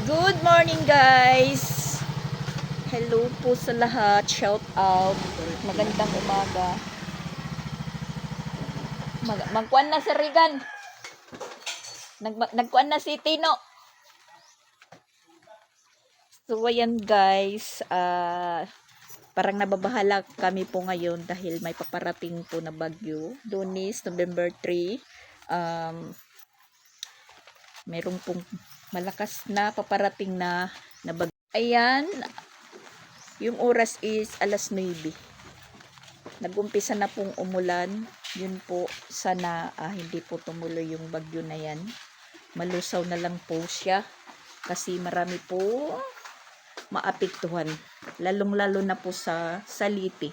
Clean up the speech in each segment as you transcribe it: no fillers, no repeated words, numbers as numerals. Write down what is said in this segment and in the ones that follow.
Good morning guys! Hello po sa lahat. Shout out. Magandang umaga. Magkuan na si Regan. Nagkuan na si Tino. So ayan guys. Parang nababahala kami po ngayon dahil may paparating po na bagyo. Lunes, November 3. Mayroong pong malakas na paparating na bagyo. Ayan. Yung oras is alas 9. Nag-umpisa na pong umulan. Yun po, sana hindi po tumuloy yung bagyo na yan. Malusaw na lang po siya. Kasi marami po maapektuhan. Lalong-lalo na po sa Salite.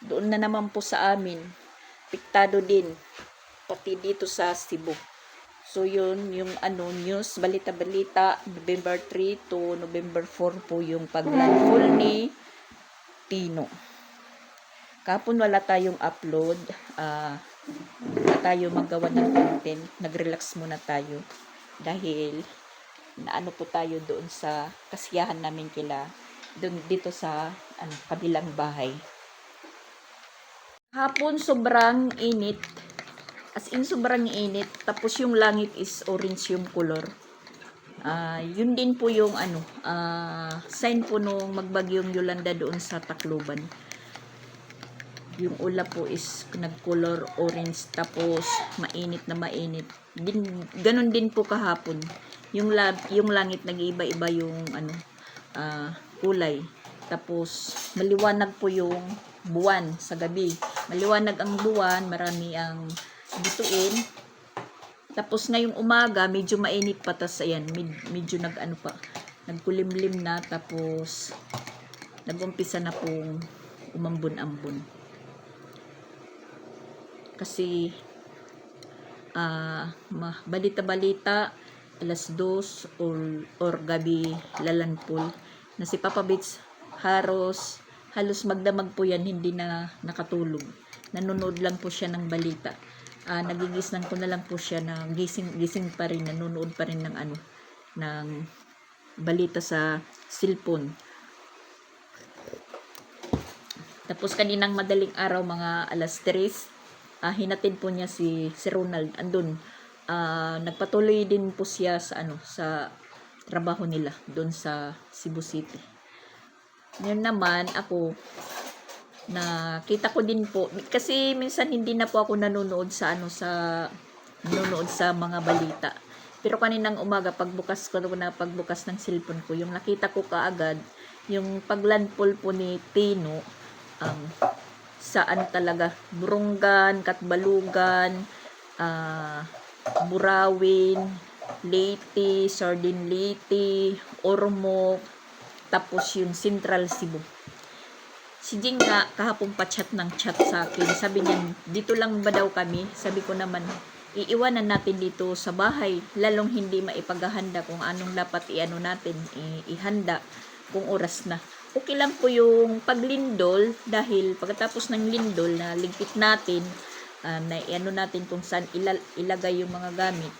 Doon na naman po sa amin. Apektado din. Pati dito sa Cebu. So yun, yung news, balita-balita, November 3 to November 4 po yung paglandfall ni Tino. Kapon wala tayong upload, wala tayo magawa ng content, nag-relax muna tayo dahil naano po tayo doon sa kasiyahan namin dito sa kabilang bahay. Hapon sobrang init, as in sobrang init, tapos yung langit is orange yung color. Yun din po yung sign po nung magbagyong Yolanda doon sa Tacloban. Yung ulap po is nag-color orange, tapos mainit na mainit. Ganun din po kahapon. Yung langit nag-iiba-iba yung kulay. Tapos maliwanag po yung buwan sa gabi. Maliwanag ang buwan, marami ang bituin. Tapos ngayong umaga, medyo mainit pa, tas ayan, medyo nagkulimlim na, tapos nagumpisa na pong umambon-ambon. Kasi balita-balita alas 2 or gabi lalanpol na si Papa Bits halos magdamag po yan, hindi na nakatulog. Nanonood lang po siya ng balita. Nagigisnan ko na lang po siya na gising pa rin, nanonood pa rin ng balita sa cellphone. Tapos kaninang madaling araw, mga alas 3, hinatid po niya si Ronald andun. Nagpatuloy din po siya sa trabaho nila doon sa Cebu City. Ngayon naman ako, nakita ko din po kasi minsan hindi na po ako nanonood sa mga balita. Pero kaninang umaga pagbukas ng cellphone ko, yung nakita ko kaagad yung paglandfall po ni Tino, saan talaga, Burungan, Katbalugan, Burawin, Leyte, Sardin Leyte, Ormoc, tapos yung Central Cebu. Si Jing nga kahapon pa-chat sa akin. Sabi niya, dito lang ba daw kami? Sabi ko naman, iiwanan natin dito sa bahay, lalong hindi maipaghahanda kung anong dapat ihanda kung oras na. Okay lang po yung paglindol, dahil pagkatapos ng lindol na ligpit natin, natin kung saan ilagay yung mga gamit.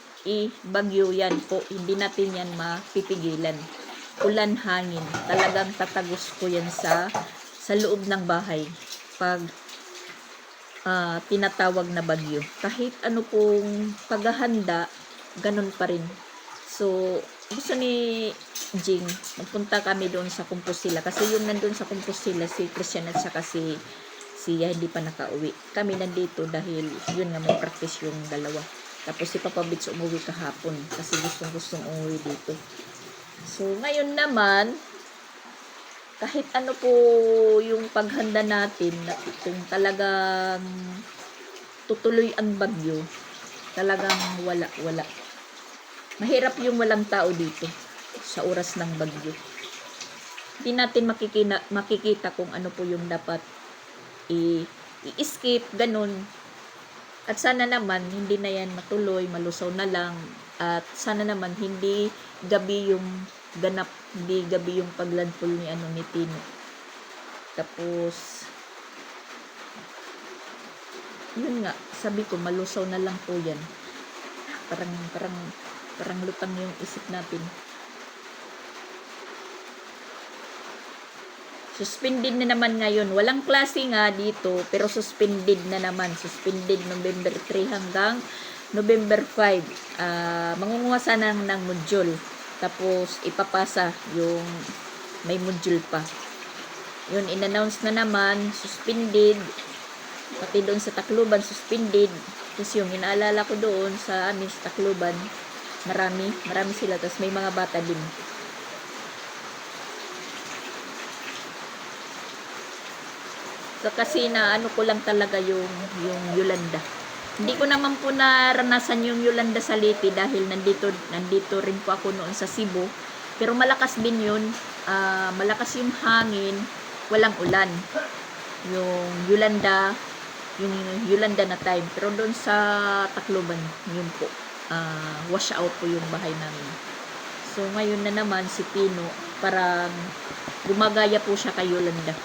Bagyo yan po, hindi natin yan mapipigilan. Ulan, hangin, talagang tatagos po yan sa loob ng bahay pag tinatawag na bagyo. Kahit pong paghahanda, ganun pa rin. So, gusto ni Jing, magpunta kami doon sa Compostela. Kasi yung nandun sa Compostela, si Christian at saka siya hindi pa nakauwi. Kami nandito dahil yun nga, may practice yung dalawa. Tapos si Papa Bits umuwi kahapon kasi gustong umuwi dito. So, ngayon naman, kahit po yung paghanda natin, kung talagang tutuloy ang bagyo, talagang wala. Mahirap yung walang tao dito sa oras ng bagyo. Hindi natin makikita kung ano po yung dapat i-skip, ganun. At sana naman hindi na yan matuloy, malusaw na lang. At sana naman hindi gabi yung ganap, hindi gabi yung paglandfall ni Tino. Tapos yun nga, sabi ko malusaw na lang po yan. Parang lutang yung isip natin. Suspended na naman ngayon. Walang klase nga dito, pero suspended na naman. Suspended November 3 hanggang November 5. Mangunguha sana ng module. Tapos, ipapasa yung may module pa. Yun, in-announce na naman, suspended. Pati doon sa Tacloban, suspended. Tapos yung inaalala ko doon sa amin sa Tacloban, marami sila. Tapos may mga bata din. So, kasi na ano ko lang talaga yung Yolanda. Hindi ko naman po naranasan yung Yolanda sa Leyte dahil nandito rin po ako noon sa Cebu. Pero malakas din yun. Malakas yung hangin, walang ulan. Yung Yolanda na time. Pero doon sa Tacloban, yun po. Wash out po yung bahay namin. So, ngayon na naman si Pino, parang gumagaya po siya kay Yolanda.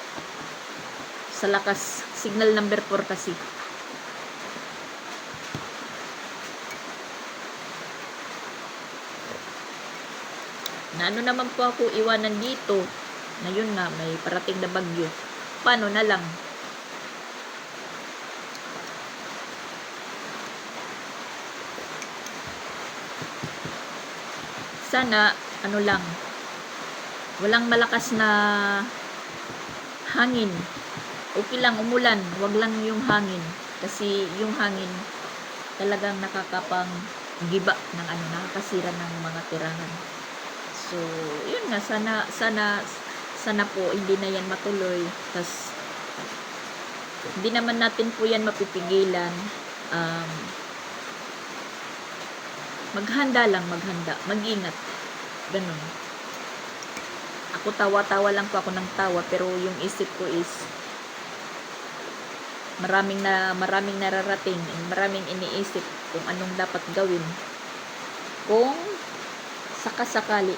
Sa lakas, signal number 4 kasi. Na ano naman po ako iwanan dito. Na yun nga, may parating na bagyo. Paano na lang? Sana, ano lang, walang malakas na hangin. Okay lang, umulan. Wag lang yung hangin. Kasi yung hangin talagang nakakapang giba ng nakakasira ng mga tirahan. So, yun nga, sana po hindi na yan matuloy. Tas hindi naman natin po yan mapipigilan. Maghanda, mag-ingat. Ganun. Ako tawa-tawa lang po ako ng tawa, pero yung isip ko is maraming nararating, maraming iniisip kung anong dapat gawin kung sakasakali.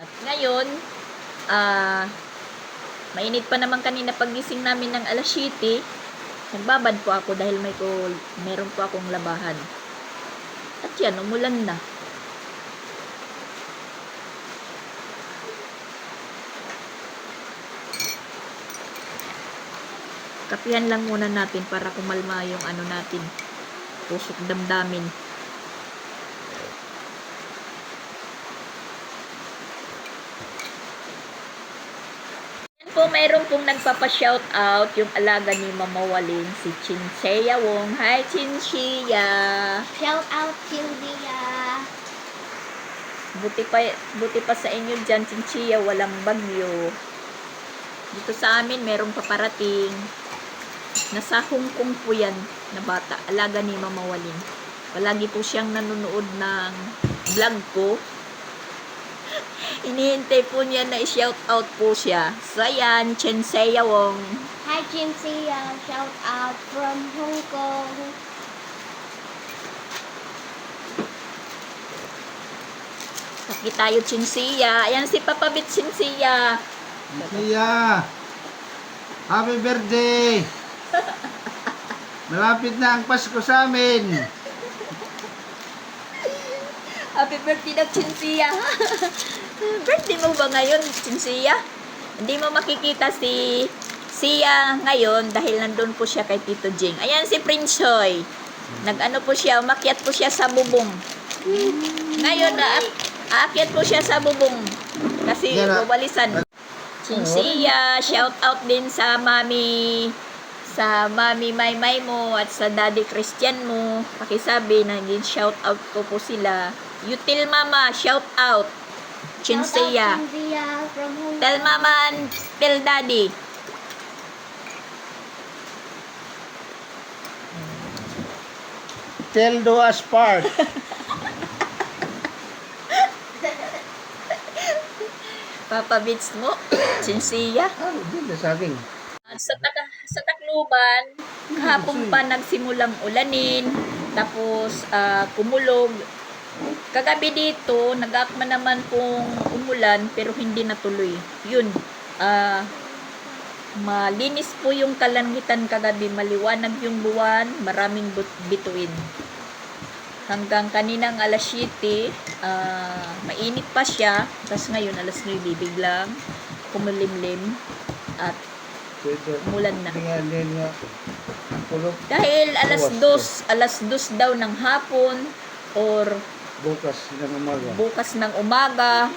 At ngayon, mainit pa naman kanina pagising namin ng alas 7, nagbabad po ako dahil meron po akong labahan. At yan, umulan na. Kapihan lang muna natin para kumalma yung natin, pusok damdamin. Yan po, mayroon pong nagpapa-shout out yung alaga ni Mama Walin, si Chinseya Wong. Hi, Chinseya! Shout out, Chinseya! Buti pa sa inyo dyan, Chinseya, walang bagyo. Dito sa amin, merong paparating. Nasa Hong Kong po yan na bata. Alaga ni Mama Walin. Palagi po siyang nanonood ng vlog ko. Inihintay po niya na i-shout out po siya. So, ayan, Chinseya Wong. Hi, Chinseya. Shout out from Hong Kong. Taki tayo, Chinseya. Ayan si Papa Bit, Chinseya. Chinseya! Happy birthday! Malapit na ang Pasko sa amin. Happy birthday na, Chinseya. Birthday mo ba ngayon, Chinseya? Hindi mo makikita si Sia ngayon dahil nandun po siya kay Tito Jing. Ayan si Prince Hoy. Nag-ano po siya, umakyat po siya sa bubong. Ngayon, aakyat po siya sa bubong. Kasi bubalisan. Chinseya, shout out din sa mami Maymay mo at sa daddy Christian mo. Pakisabi na shout out ko po sila. You tell mama, shout out. Chinseya. Shout out, Chinseya from Hong Tell Kong. mama and tell daddy. Tell do us part. Papa Bits mo, Chinseya. Ano din na saging? Sa Tacloban, kahapon pa nagsimulang ulanin, tapos kumulog. Kagabi dito, nag-akma naman pong umulan, pero hindi natuloy. Yun, malinis po yung kalangitan kagabi, maliwanag yung buwan, maraming bituin. hanggang kaninang alas 7, mainit pa siya. Tapos ngayon, alas 9, biglang kumulimlim at Pwede. umulan na. Tingnan din nga. Kulog. Dahil Bawas alas 2 daw ng hapon or Bukas ng umaga. bukas ng umaga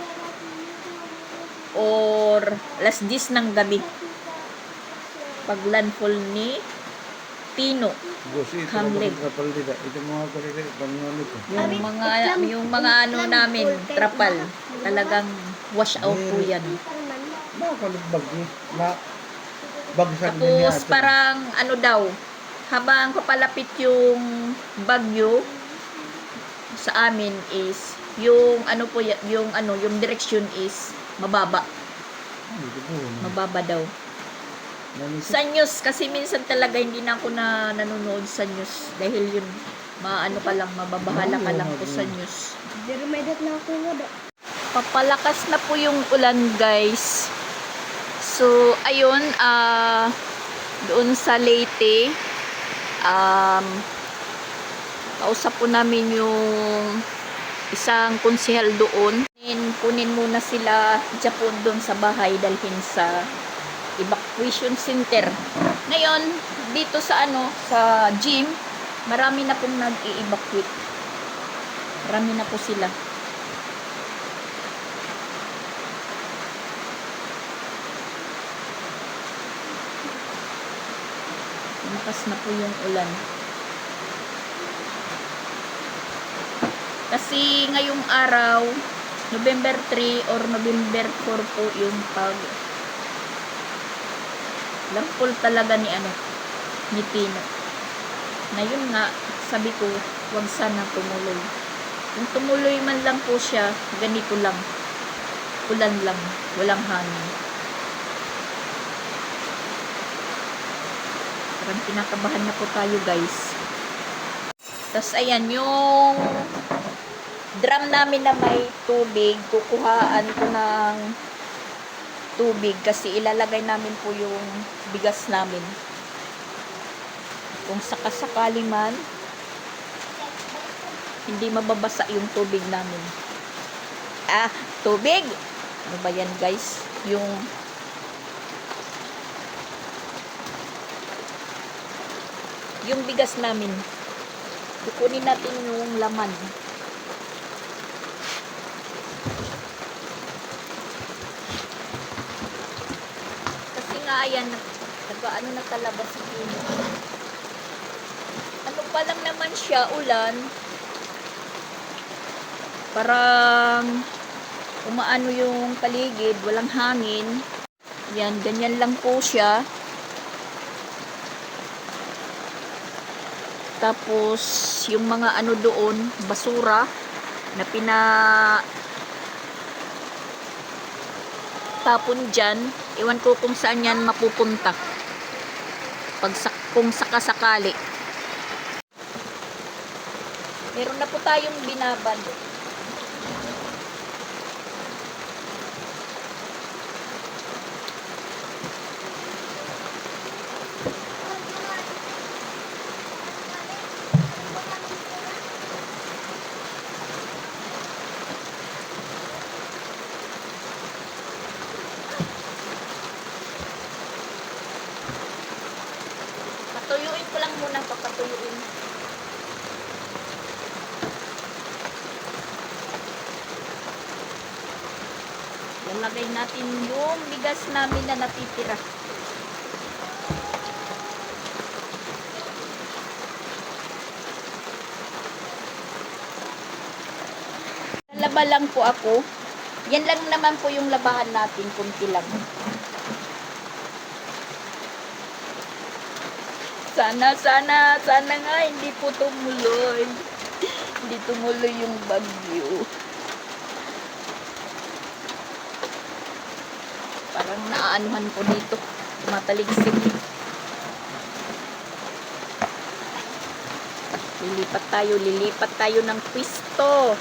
or alas 10 ng gabi. Paglandfall ni Tino. Busi ito Hamlet. ang trapal nila. Ito mga kalila. Pangunit ko. Yung mga ano namin, trapal, talagang wash out po yan. Mga kalugbag niya. Bagsak din niya. Tapos parang ano daw, habang papalapit yung bagyo sa amin is yung ano po yung direksyon is mababa. Mababa daw. Sa news kasi minsan talaga hindi na ako nanonood sa news dahil yun maano ka lang, mababahala ka lang po sa news. Dirumedot na ako nga do. Papalakas na po yung ulan, guys. So, ayun, doon sa Leyte, kausap po namin yung isang konsehal doon. Kunin muna sila Japon doon sa bahay, dalhin sa evacuation center. Ngayon, dito sa sa gym, marami na pong nag-i-evacuate. Marami na po sila. Malakas na po yung ulan. Kasi ngayong araw, November 3 or November 4 po yung lampol talaga ni Tino. Na yun nga, sabi ko, wag sana tumuloy. Kung tumuloy man lang po siya, ganito lang. Ulan lang, walang hangin. Parang pinakabahan na po tayo, guys. Tapos ayan, yung drum namin na may tubig, kukuhaan ko ng tubig kasi ilalagay namin po yung bigas namin. Kung sakasakali man, hindi mababasa yung tubig namin. Tubig! Ano ba yan, guys? Yung bigas namin. Kukunin natin yung laman. Kasi nga, ayan, nag-ano na talabas sa Tino. Ano pa lang naman siya, ulan. Parang umaano yung paligid, walang hangin. Yan, ganyan lang po siya. Tapos, yung mga ano doon, basura, na tapon dyan, iwan ko kung saan yan mapupunta. Kung sakasakali. Meron na po tayong binabad. Patuyuin ko lang muna, papatuyuin. Lalagay natin yung bigas namin na natitira. Laba lang po ako. Yan lang naman po yung labahan natin, kunti lang. Sana nga hindi po tumuloy. Hindi tumuloy yung bagyo. Parang naaanuhan ko dito. Mataligsik. Lilipat tayo ng pwesto.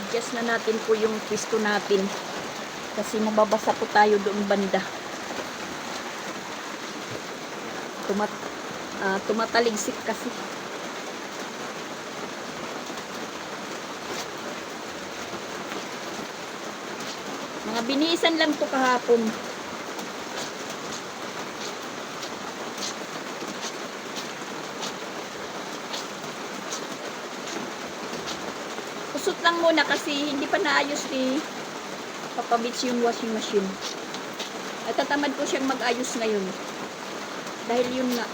I-adjust na natin po yung pwesto natin. Kasi nababasa po tayo doon banda. Tumataligsik kasi. Mga binisan lang to kahapon. Kusot lang muna kasi hindi pa naayos ni Papa Beach yung washing machine. At tatamad po siyang mag-ayos ngayon. Dahil yun nga.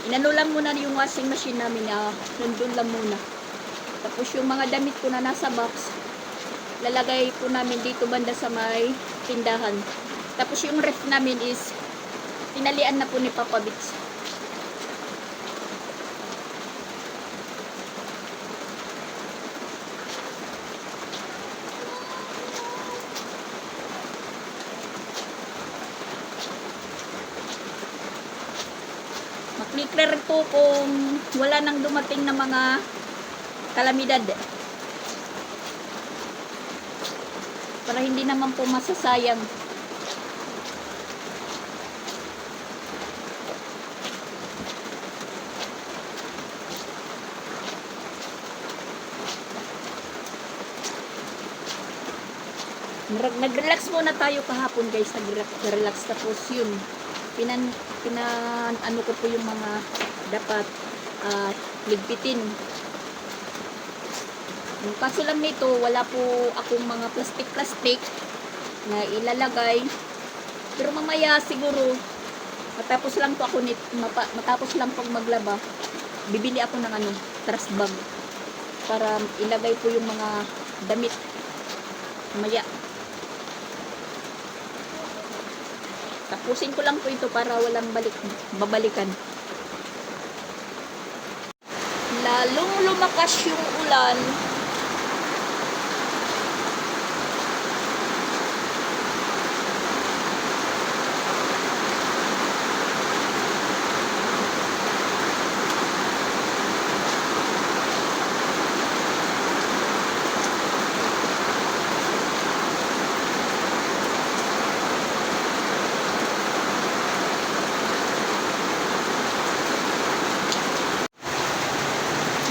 Inano lang muna yung washing machine namin. Nandun lang muna. Tapos yung mga damit ko na nasa box, lalagay po namin dito banda sa may tindahan. Tapos yung ref namin is tinalian na po ni Papa Beach. Maklikler po kung wala nang dumating na mga kalamidad. Para hindi naman po masasayang. Nag-relax muna tayo kahapon guys. Nag-relax tapos yun. Ano ko po yung mga dapat ligpitin. Yung kaso lang nito, wala po akong mga plastic na ilalagay. Pero mamaya siguro, matapos lang po maglaba, bibili ako ng trash bag para ilagay po yung mga damit. Mamaya. Tapusin ko lang po ito para walang babalikan. Lalong lumakas yung ulan.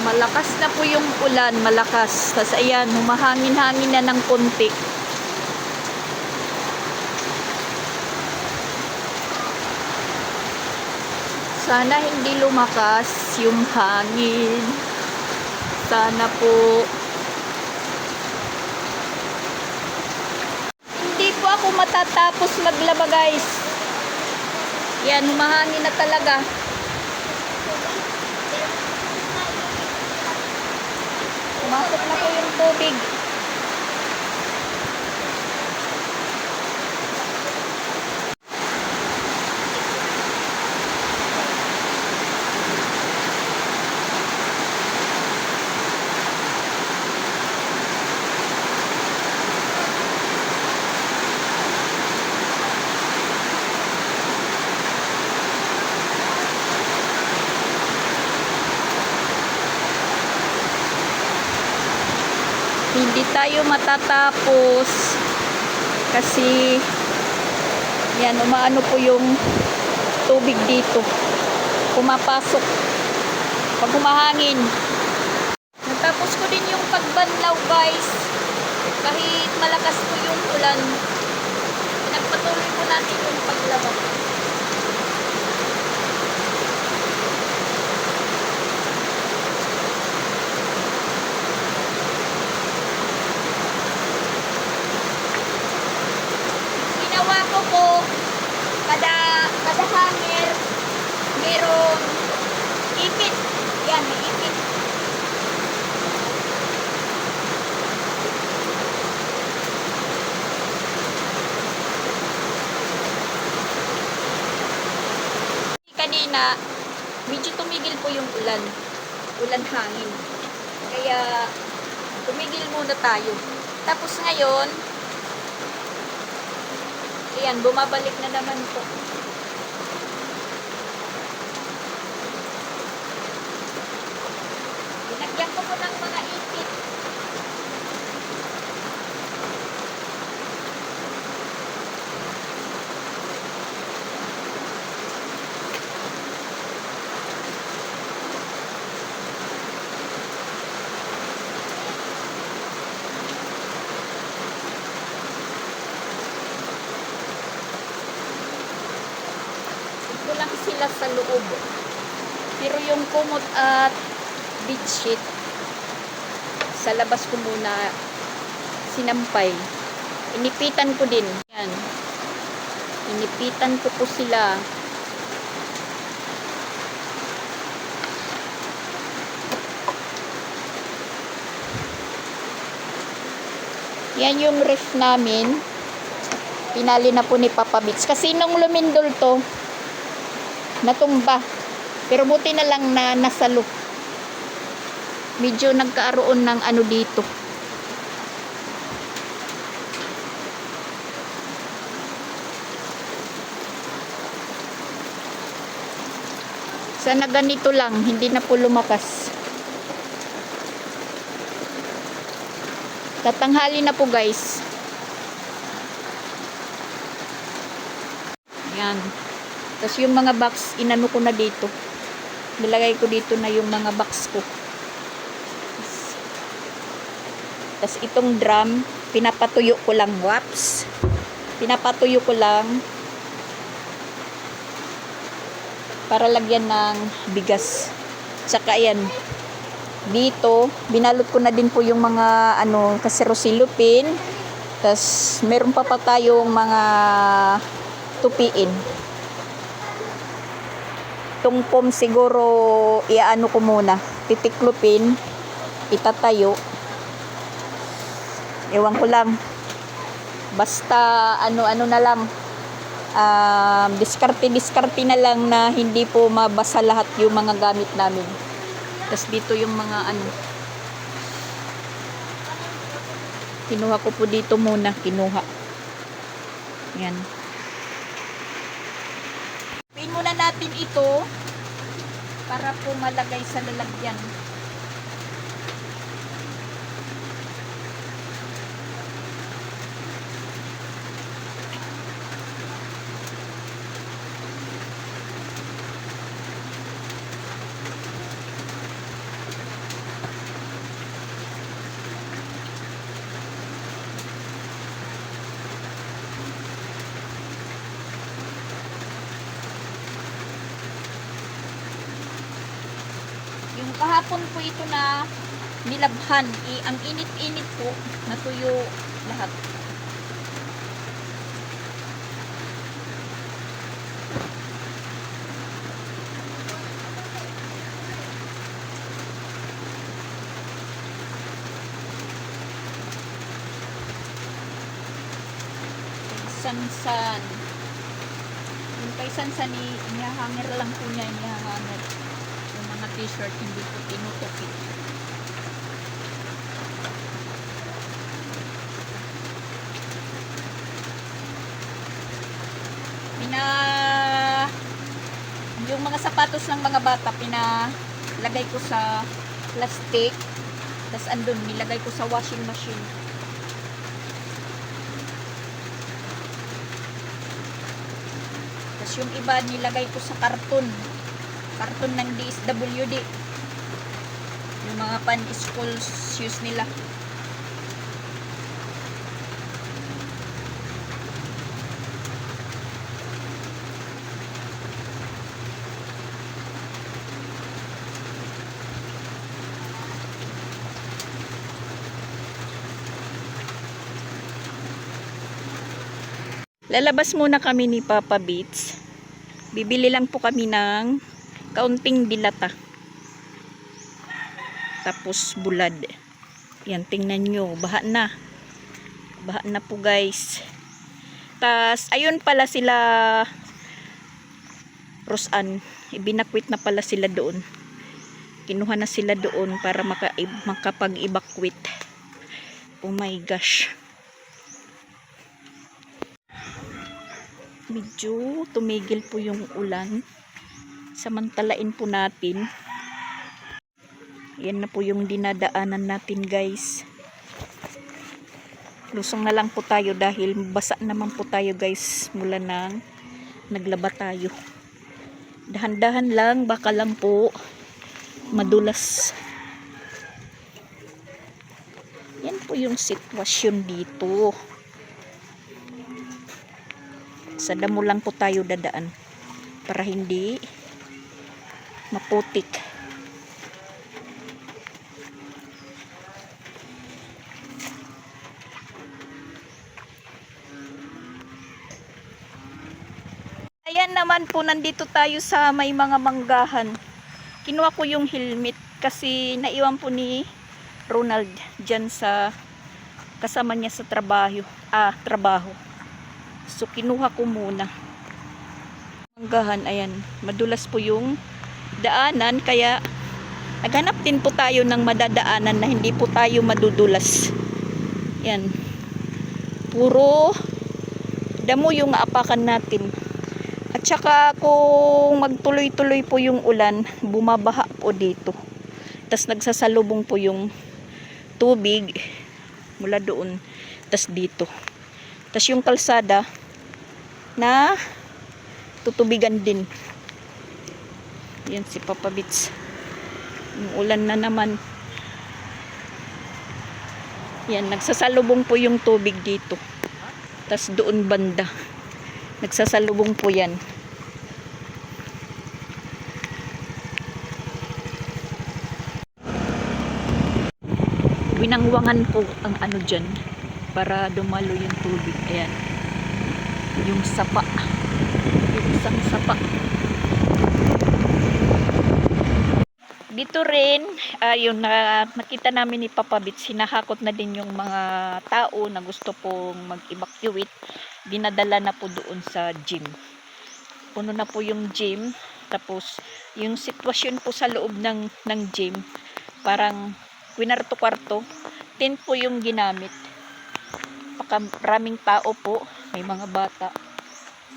Malakas na po yung ulan, malakas. Tapos ayan, humahangin-hangin na ng konti. Sana hindi lumakas yung hangin. Sana po. Hindi po ako matatapos maglaba guys. Yan, humahangin na talaga. Pumasok na po yung tubig. Hindi tayo matatapos kasi yan, umaano po yung tubig dito, pumapasok pag humahangin. Natapos ko din yung pagbanlaw guys, kahit malakas po yung ulan. Pinagpatuloy po natin yung paglaba. Kada hanger meron ipit. Yan, may ipit. Kanina medyo tumigil po yung ulan hangin, kaya tumigil muna tayo. Tapos ngayon ayan, bumabalik na naman po. Binagyan ko po ng mga ipit. sila sa loob. Pero yung kumot at bedsheet, sa labas ko muna sinampay. Inipitan ko din. Yan. Inipitan ko po sila. Yan yung ref namin. Pinali na po ni Papa Bits. Kasi nung lumindol to, natumba. Pero buti na lang na nasalo. Medyo nagkaroon ng ano dito. Sana ganito lang, hindi na po lumakas. Tatanghali na po guys. Yan. Tapos yung mga box, inano ko na dito. Nilagay ko dito na yung mga box ko. Tapos itong drum, pinapatuyo ko lang. Waps. Pinapatuyo ko lang. Para lagyan ng bigas. Tsaka yan. Dito, binalot ko na din po yung mga kasirosilupin. Tapos, meron pa tayong mga tupiin. Tungpom siguro, iaano ko muna. Titiklupin. Itatayo. Ewan ko lang. Basta, ano na lang. Diskarte na lang na hindi po mabasa lahat yung mga gamit namin. Tapos dito yung mga kinuha ko po dito muna. Yan. Pin muna natin ito para po malagay sa lalagyan. Yung kahapon po ito na nilabhan. Ang init-init po, natuyo lahat. Sansan. Yung kay Sansan, nihahanger lang po niya, nihahanger. Yung mga t-shirt, hindi po tinutupit. Yung mga sapatos ng mga bata, pinalagay ko sa plastic. Tapos andun, nilagay ko sa washing machine. Tapos yung iba nilagay ko sa karton ng DSWD, yung mga pan-school shoes nila. Lalabas muna kami ni Papa Bits. Bibili lang po kami ng kaunting dilata. Tapos bulad. Yan, tingnan nyo. Baha na. Baha na po guys. Tas, ayun pala sila Rosan. Ibinakwit na pala sila doon. Kinuha na sila doon para makapag-evacuate. Oh my gosh. Medyo tumigil po yung ulan. Samantalain po natin. Yan na po yung dinadaanan natin guys. Lusong na lang po tayo dahil basa naman po tayo guys mula nang naglaba tayo. Dahan-dahan lang, baka lang po madulas. Yan po yung sitwasyon dito. Sa damo lang po tayo dadaan para hindi maputik. Ayan naman po, nandito tayo sa may mga manggahan. Kinuha ko yung helmet kasi naiwan po ni Ronald dyan sa kasama niya sa trabaho. So kinuha ko muna. Manggahan, ayan, madulas po yung daanan, kaya naghanap din po tayo ng madadaanan na hindi po tayo madudulas. Yan. Puro damo yung aapakan natin. At saka kung magtuloy-tuloy po yung ulan, bumabaha po dito. Tas nagsasalubong po yung tubig mula doon, tas dito. Tas yung kalsada na tutubigan din. Yan si Papa Bits. Yung ulan na naman. Yan, nagsasalubong po yung tubig dito. Tas doon banda. Nagsasalubong po yan. Winangwangan po ang ano dyan para dumalo yung tubig. Ayan. Yung sapa. Yung isang sapa. Dito rin, yung nakita namin ni Papa Bits, hinahakot na din yung mga tao na gusto pong mag-evacuate. Dinadala na po doon sa gym. Puno na po yung gym. Tapos, yung sitwasyon po sa loob ng gym, parang kwinarto-kwarto. Tent po yung ginamit. Maraming tao po. May mga bata.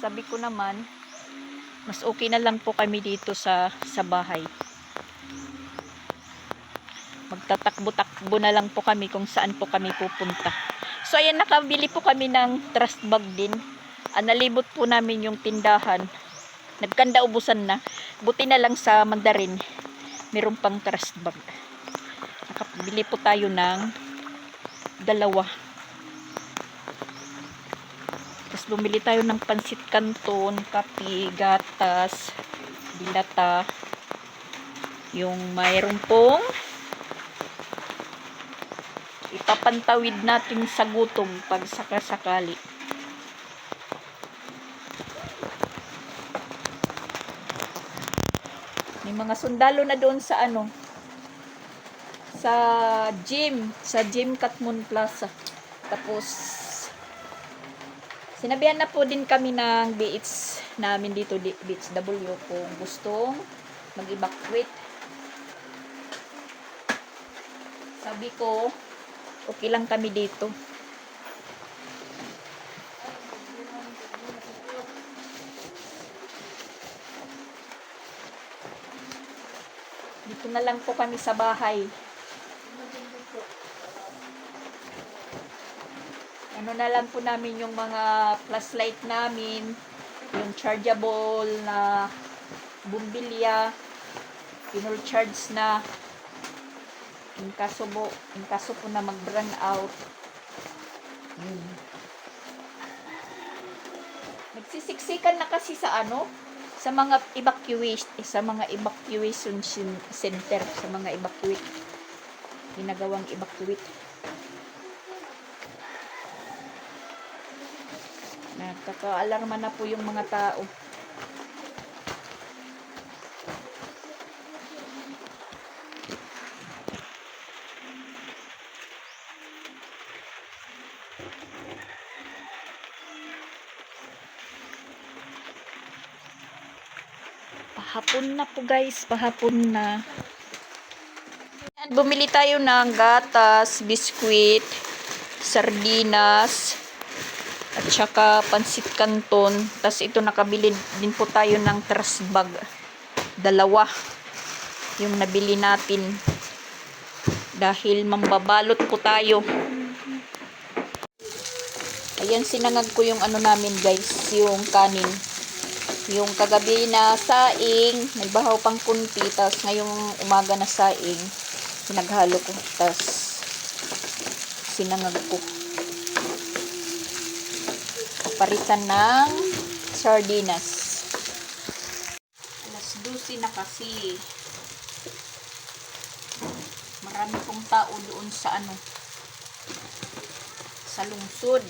Sabi ko naman, mas okay na lang po kami dito sa bahay. Magtatakbo-takbo na lang po kami kung saan po kami pupunta. So ayan, nakabili po kami ng trust bag din. Nalibot po namin yung tindahan. Nagkanda ubusan na. Buti na lang sa Mandarin, meron pang trust bag. Nakabili po tayo ng 2. Tapos bumili tayo ng pansit canton, kape, gatas, dilata. Yung mayroon pong ipapantawid natin sa gutom pag sakasakali. May mga sundalo na doon sa sa gym Katmon Plaza. Tapos sinabihan na po din kami ng BH namin dito, BHW, kung gustong mag-evacuate. Sabi ko, okay lang kami dito. Dito na lang po kami sa bahay. Ano na lang po namin yung mga flashlight namin, yung chargeable na bumbilya, pinul charge na. In kaso po na mag-burn out. Nagsisiksikan na kasi sa mga evacuation center, sa mga evacuate. Ginagawang evacuate. Nakaka-alarma na po yung mga tao. Pahapon na po guys, pahapon na. Bumili tayo ng gatas, biskwit, sardinas, at saka pansit canton. Tapos ito, nakabili din po tayo ng trash bag. 2 yung nabili natin. Dahil mambabalot po tayo. Ayan, sinangag ko yung namin guys, yung kanin. Yung kagabi na saing, nagbahaw pang kunti, tapos ngayong umaga na saing, pinaghalo ko, tapos sinangag ko. Paparitan ng sardinas. Alas 12 busy na kasi. Marami pong tao doon sa ano, sa lungsod.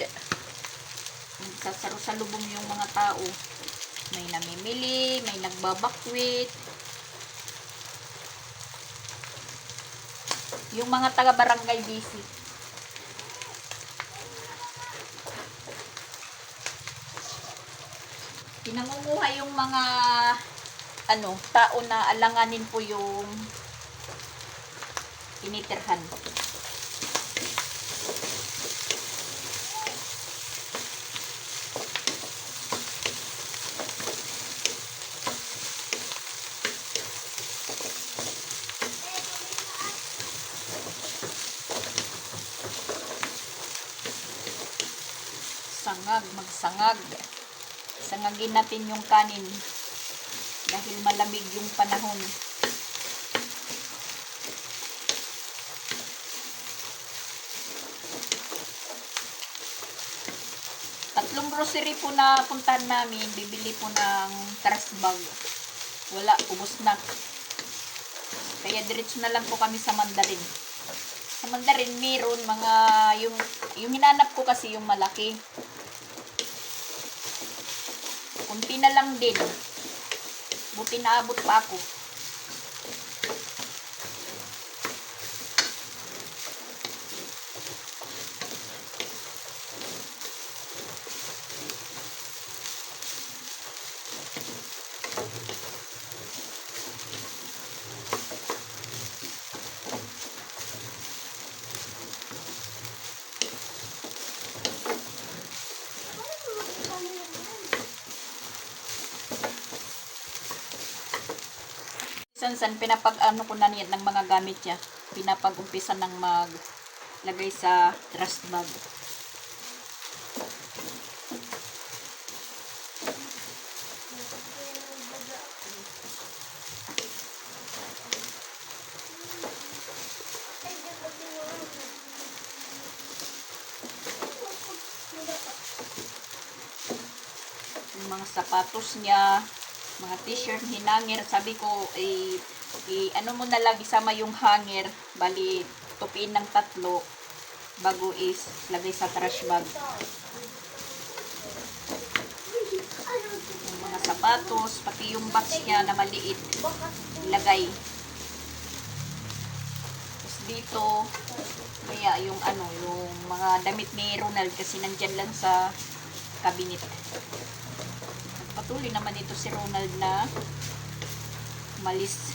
Nagsasaro-salubong yung mga tao. May namimili, may nagbabakwit. Yung mga taga-barangay busy. Pinangunguha yung mga ano, tao na alanganin po yung tinitirhan. Magsangag. Sangagin natin yung kanin dahil malamig yung panahon. Tatlong grocery po na puntahan namin, bibili po ng trash bag. Wala, ubos na. Kaya diretso na lang po kami sa Mandarin. Sa Mandarin meron mga yung hinanap ko kasi yung malaki. Kunti na lang din. Buti naabot pa ako. San pinapag-ano ko na niyan ng mga gamit niya. Pinapag-umpisa ng maglagay sa trash bag. Yung mga sapatos niya, mga t-shirt, hinangir. Sabi ko, ano mo na lang, isama yung hanger. Bali, tupiin ng 3 bago is lagay sa trash bag. Yung mga sapatos, pati yung box niya na maliit, ilagay. Tapos dito, kaya yung ano, yung mga damit ni Ronald kasi nandyan lang sa cabinet. Patuloy naman ito si Ronald na umalis.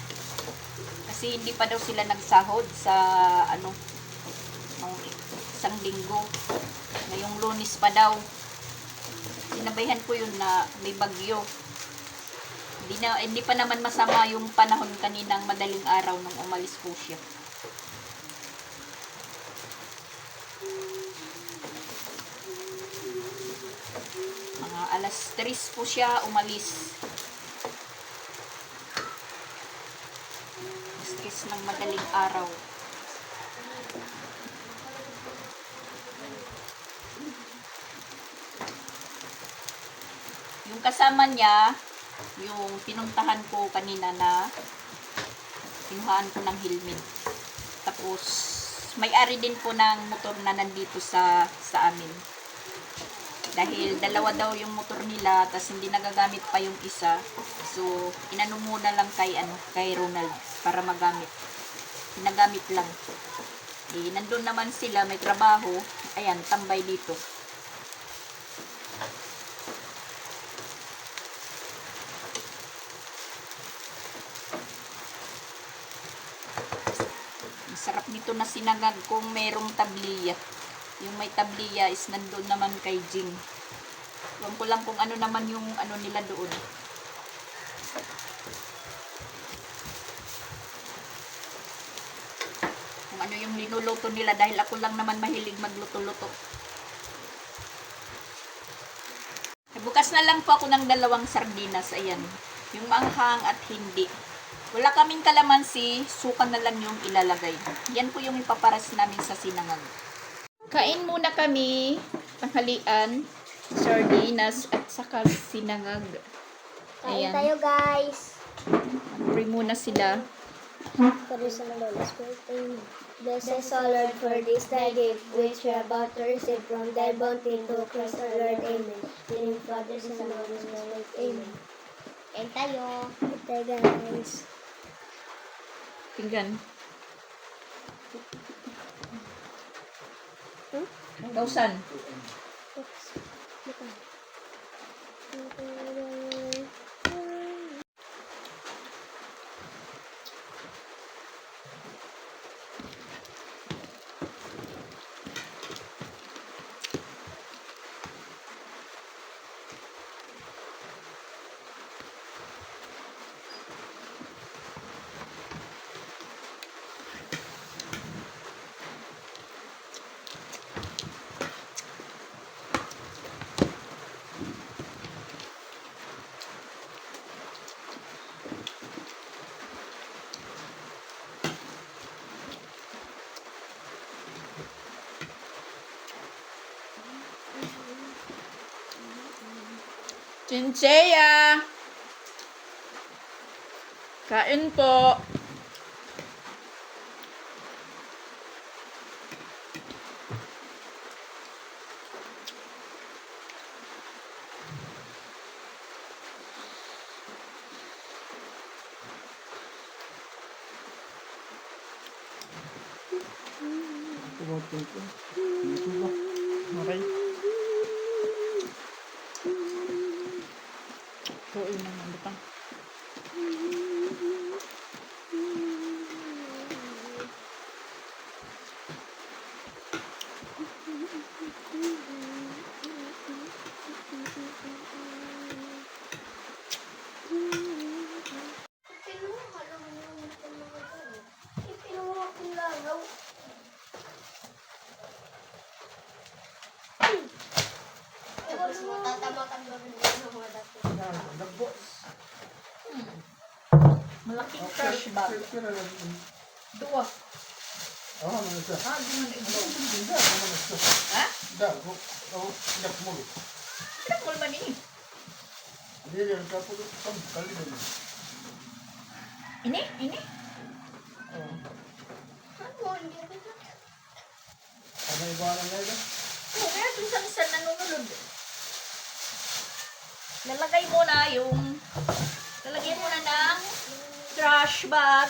Kasi hindi pa daw sila nagsahod sa ano, ng isang linggo. Ngayong Lunes pa daw. Sinabayhan ko yun na may bagyo. Hindi pa naman masama yung panahon kaninang madaling araw nung umalis po siya. Mga alas 3 po siya umalis. Alas 3 ng madaling araw. Yung kasama niya, yung pinuntahan ko kanina na kinuhaan ko ng helmet. Tapos, may-ari din po ng motor na nandito sa amin. Dahil dalawa daw yung motor nila, tas hindi nagagamit pa yung isa. So, inano muna lang kay Ronald para magamit. Pinagamit lang. Nandun naman sila, may trabaho. Ayan, tambay dito. Sarap nito na sinangag kung merong tabliya. Yung may tabliya is nandun naman kay Jing. Huwag ko lang kung ano naman yung ano nila doon. Kung ano yung linuluto nila dahil ako lang naman mahilig magluto-luto. Bukas na lang po ako ng 2 sardinas. Ayan. Yung maanghang at hindi. Wala kaming kalamansi, suka na lang yung ilalagay. Yan po yung ipaparas namin sa sinangag. Kain muna kami, tanghalian, sardinas at saka sinangag. Kain tayo guys. Pray muna sila. For this and Lord's birthday. Bless us, O Lord, for this thy gift, which we are about to receive from thy bounty to Christ our Lord. Amen. In the Father, Son, and Holy Spirit. Amen. Kain tayo. Kain tayo, guys. Pinggan. Hmm? 1,000. Oops. Ito. Chinchea! Kain po. Tumating ko. Dito ba? Okay. Tuloy na ng butang. Malaking trash bag. Dua. Oh, ano ito? Di man ito. Hindi, ano ito? Ha? Hindi, inak mo. Pinakul man ini. Hindi, yan ka po. Kalibin mo. Ini? Ini? Oh. Ano? Ano ibanan na ito? Oo, kaya dun sa isa nanunulod. Lalagay mo na yung lalagay mo na ng trash bag.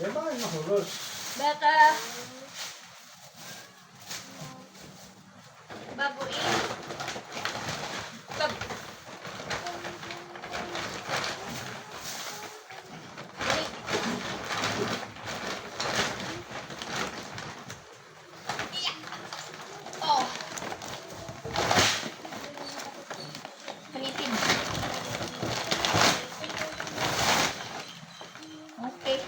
Eh, bakit mahulos? Baka baguin. Bag. Wait. Yeah. Oh. Palitin. Okay.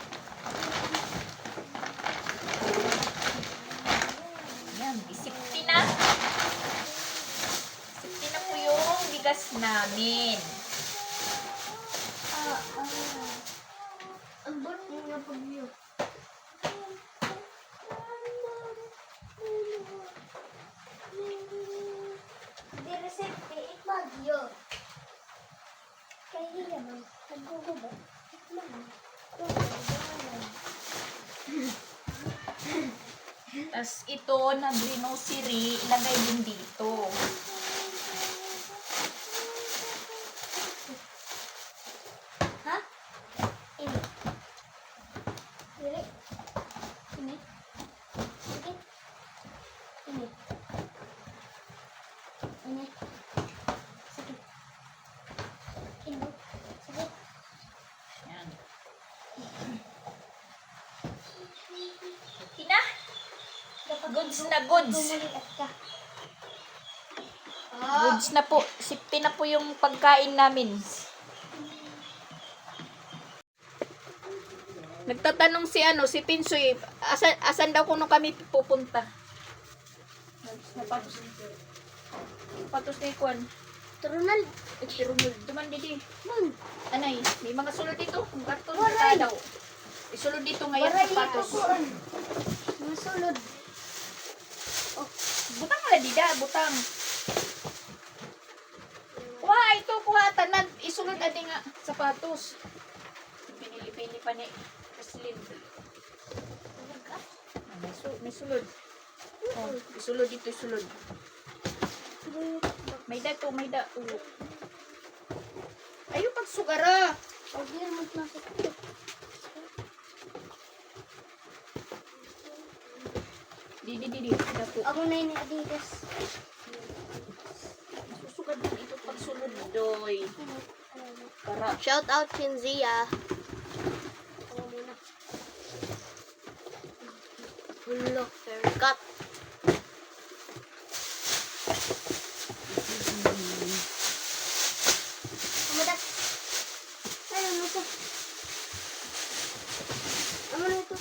Yan, isipin na. Isipin na po yung bigas namin. Ang bot niyo nga pag niyo. Di resepte, itmagyo. Kaya naman, naggugubo. Tapos ito na grocery, ilagay din dito. Ha? Ini. Dili. Ini. Sige. Ini. Ini. Sige. Ini. Sige. Yan. Okay na. Goods na goods. Bumalikat ka. Goods na po. Sipti na po yung pagkain namin. Nagtatanong si si Pinsoy, asan daw kuno kami pupunta? Patos ni Kwan. Trunal. Experunod. Duman didi. Man. Anay, may mga sulod dito. Kung karton Waray. na daw. Isulod dito ngayon Waray sapatos. ito ko. Masulod. Butang wala dida, butang. Kuha ito, kuha tanan. Isulod adi nga sapatos. Pinili pili pa ni Kaslin. May sulod. Oh, isulod dito, isulod. May dato, may dato. Ayaw pagsugara. Pag-ir mo na sa Di. Dato. Ako na yung Adidas. Susugad din ito pagsulod, doy. Para. Shout out Shinzia. Ako muna. Hello, haircut. Kumadat. Ayun, ito. Ano na ito?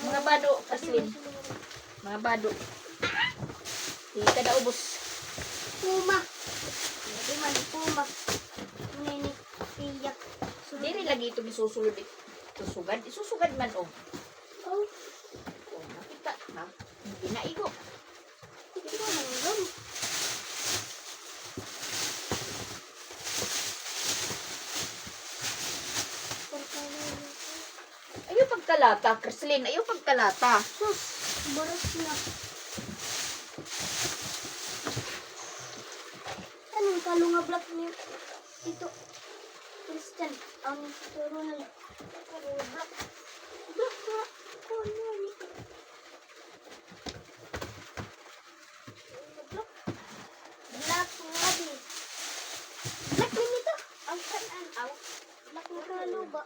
Mga bado, Kaslin. Mga bado. Di ka na ubos. Puma. Hindi man, Puma. Nini, tiyak. Diri lagi ito isusulod ito. Susugad. Isusugad man, oh. Oh, Oh, nakita na. Hindi na igo. hindi ko nangyayon. Ayaw pagkalata, Kaslin. Ayaw pagkalata. Sus, baras na. Anong kalunga black niyo? Ito. Christian. Ang Ronald. Black. Black. Oh, no. Black. Black nga din. Black din ito. Ang kanan. Aw. Black na kaluba.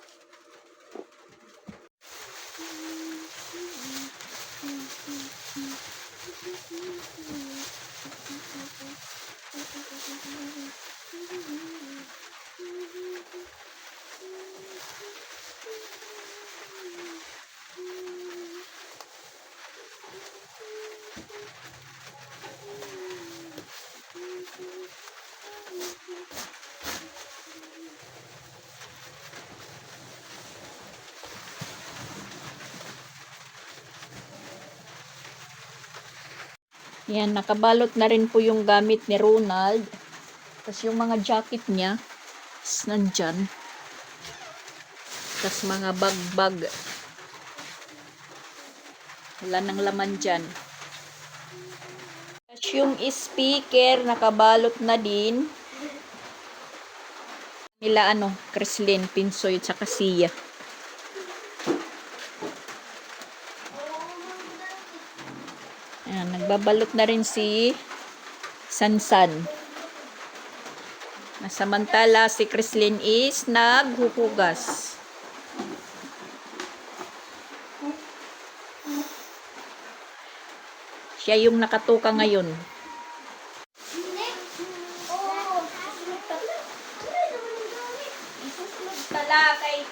Yan, nakabalot na rin po yung gamit ni Ronald. Tapos yung mga jacket niya is nandyan. Tapos mga bag-bag. Wala nang laman dyan. Tapos yung speaker, nakabalot na din. Nila Kreslin, Pinsoy, at saka Sia. Ayan, nagbabalot na rin si Sansan. Samantala, si Kreslin is naghuhugas. Siya yung nakatuka ngayon. Isusunod pala kay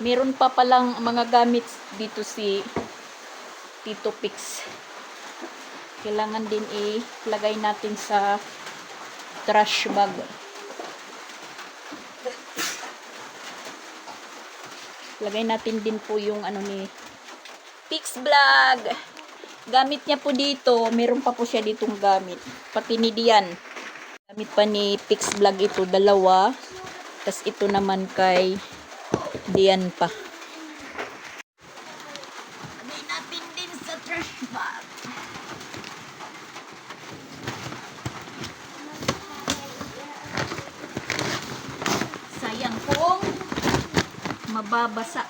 meron pa palang mga gamit dito si Tito Pix. Kailangan din ilagay natin sa trash bag. Lagay natin din po yung ano ni Pix Vlog. Gamit niya po dito, meron pa po siya ditong gamit. Pati ni Dian. Gamit pa ni Pix Vlog ito, dalawa. Tapos ito naman kay Dian pa. Lagay natin din sa trash bag. Sayang kung mababasa.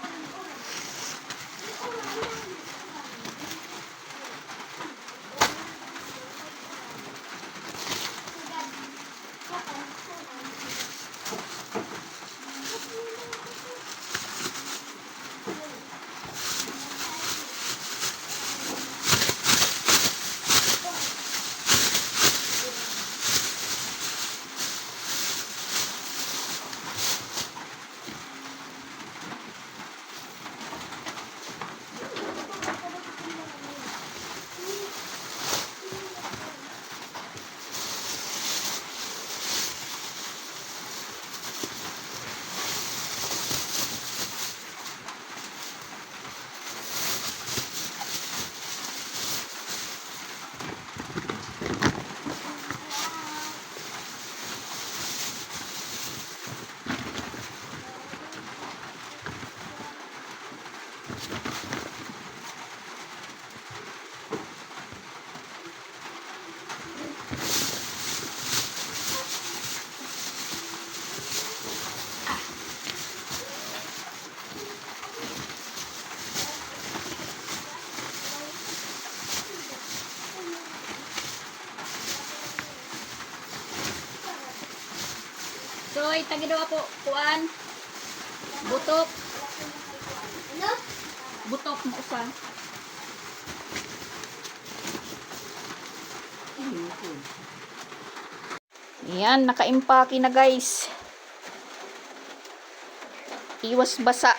So, itagidawa po, kuan, butok, Ano? butok mo usa. Yan, naka-impake na guys. Iwas basa.